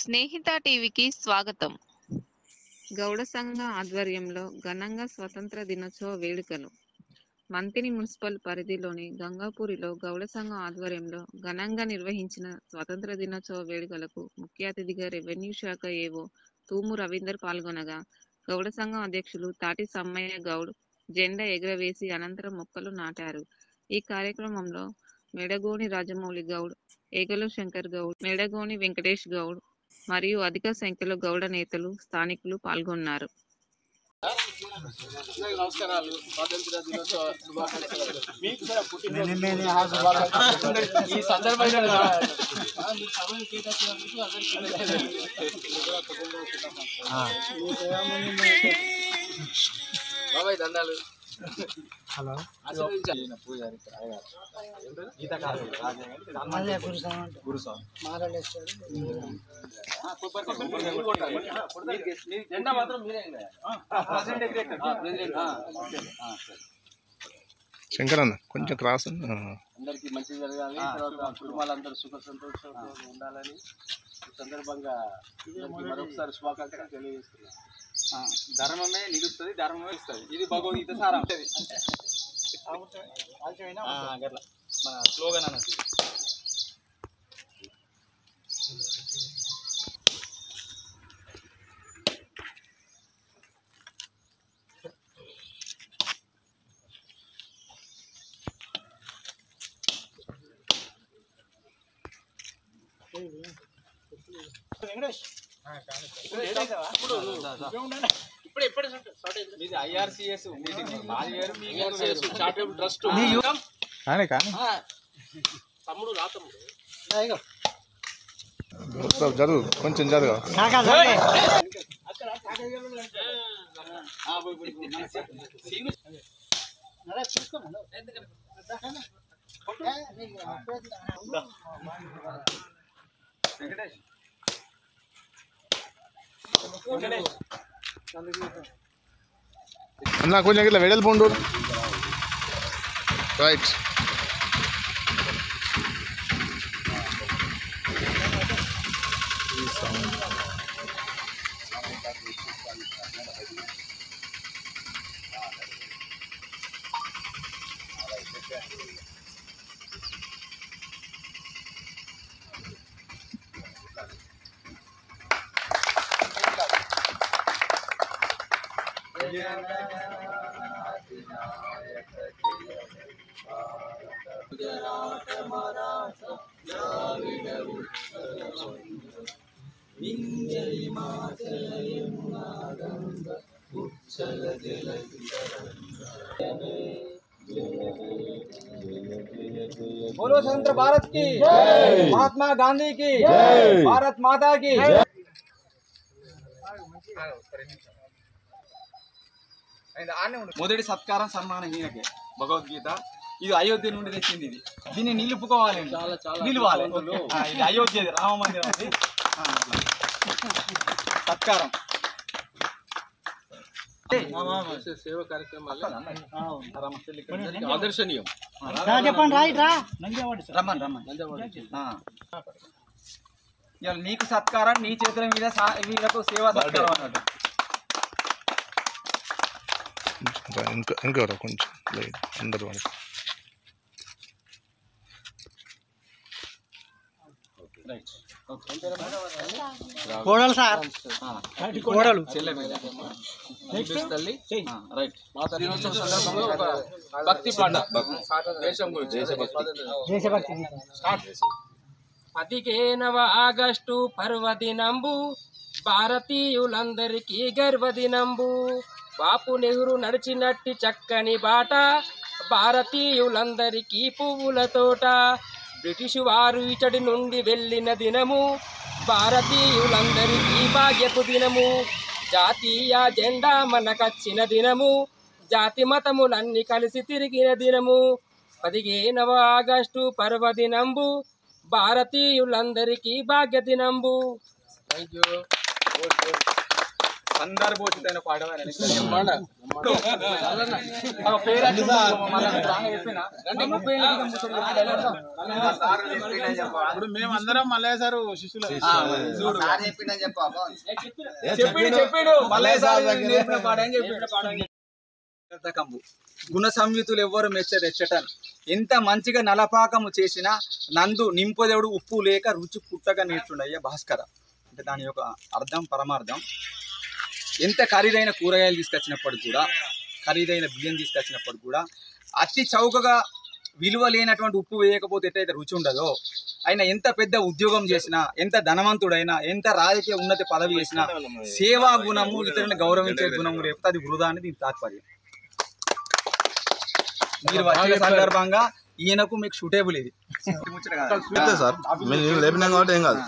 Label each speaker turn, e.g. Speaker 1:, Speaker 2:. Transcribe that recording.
Speaker 1: స్నేహిత టీవీకి స్వాగతం.
Speaker 2: గౌడ సంఘ ఆధ్వర్యంలో ఘనంగా స్వతంత్ర దినోత్సవ వేడుకలు. మంతిని మున్సిపల్ పరిధిలోని గంగాపూరిలో గౌడ సంఘం ఆధ్వర్యంలో ఘనంగా నిర్వహించిన స్వతంత్ర దినోత్సవ వేడుకలకు ముఖ్య అతిథిగా రెవెన్యూ శాఖ ఏవో తూము రవీందర్ పాల్గొనగా, గౌడ సంఘం అధ్యక్షులు తాటి సమ్మయ్య గౌడ్ జెండా ఎగురవేసి అనంతరం మొక్కలు నాటారు. ఈ కార్యక్రమంలో మెడగోని రాజమౌళి గౌడ్, ఏగలు శంకర్ గౌడ్, మెడగోని వెంకటేష్ గౌడ్ మరియు అధిక సంఖ్యలో గౌడ నేతలు, స్థానికులు పాల్గొన్నారు.
Speaker 3: నమస్కారాలు. స్వాతంత్ర దినోత్సవ శుభాకాంక్షలు. ఈ సందర్భంగా బాబాయ్ దండాలు. హలో జెండా మాత్రం మీరే
Speaker 4: శంకర్ అన్న కొంచెం క్రాస్.
Speaker 3: అందరికి మంచి జరగాలి, తర్వాత కుటుంబాలందరూ సుఖ సంతోషంతో ఉండాలని ఈ సందర్భంగా మరొకసారి శుభాకాంక్షలు తెలియజేస్తున్నాను. ధర్మమే నిలుస్తుంది, ధర్మమే ఇస్తుంది. ఇది భగవద్గీత సారం. మన స్లోగన్ అన్నది. IRCS చారిటబుల్ ట్రస్ట్ తమ్ముడు రా తమ్ముడు
Speaker 4: జరుగు కొంచెం జరుగు. అన్న కొంచెం ఇట్లా వెడల్పు ఉండు. రైట్.
Speaker 3: बोलो स्वतंत्र भारत की, महात्मा गांधी की, भारत माता की. మొదటి సత్కారం సన్మానం ఈయనకే. భగవద్గీత ఇది అయోధ్య నుండి తెచ్చింది. ఇది దీన్ని నిలుపుకోవాలి, నిలవాలి. ఇది అయోధ్య రామ మందిరం. సత్కారం సేవ కార్యక్రమాలు ఆదర్శనీయం. రమ్మని ఇవాళ నీకు సత్కారం, నీ చేతుల మీద వీళ్ళకు సేవా సత్కారం అన్నట్టు.
Speaker 4: ఇంకా కొంచెం అందరూ
Speaker 3: కోడలు సార్, కోడలు భక్తి పాట దేశం గురించి.
Speaker 5: 15వ ఆగస్టు పర్వదినంబు భారతీయులందరికీ గర్వదినంబు. బాపు నెహ్రూ నడిచినట్టి చక్కని బాట భారతీయులందరికీ పువ్వుల తోట. బ్రిటిషు వారు ఇతడి నుండి వెళ్ళిన దినము భారతీయులందరికీ భాగ్యపు దినము. జాతీయ జెండా మనకచ్చిన దినము, జాతి మతములన్నీ కలిసి తిరిగిన దినము. 15వ ఆగస్టు పర్వదినంబు భారతీయులందరికీ భాగ్య దినంబు. Thank you.
Speaker 6: సందర్భోచితమైన పాట
Speaker 3: ఇప్పుడు మేమందరం మల్లయ్య సార్ శిష్యులు
Speaker 6: చెప్పాడు మల్లయ్య సార్ నేర్పిన పాట అని చెప్పాడు. గుణ సంయుతులు ఎవ్వరు మెచ్చటన్ ఎంత మంచిగా నలపాకము చేసినా నందు నింపదేవుడు ఉప్పు లేక రుచి పుట్టగా నేర్చుండయ్య భాస్కర. అంటే దాని యొక్క అర్థం పరమార్థం. ఎంత ఖరీదైన కూరగాయలు తీసుకొచ్చినప్పటికి కూడా, ఖరీదైన బియ్యం తీసుకొచ్చినప్పటికి కూడా అతి చౌకగా విలువ లేనటువంటి ఉప్పు వేయకపోతే ఎట్లయితే రుచి ఉండదో, ఆయన ఎంత పెద్ద ఉద్యోగం చేసినా, ఎంత ధనవంతుడైనా, ఎంత రాజకీయ ఉన్నత పదవి చేసినా సేవా గుణము, ఇతరులను గౌరవించే గుణము రేపు అది వృధా అని దీని తాత్పర్యం. మీరు వచ్చే సందర్భంగా ఈయనకు మీకు సూటేబుల్ ఇది
Speaker 4: సార్ మేము లేపినాం కాబట్టి ఏం కాదు.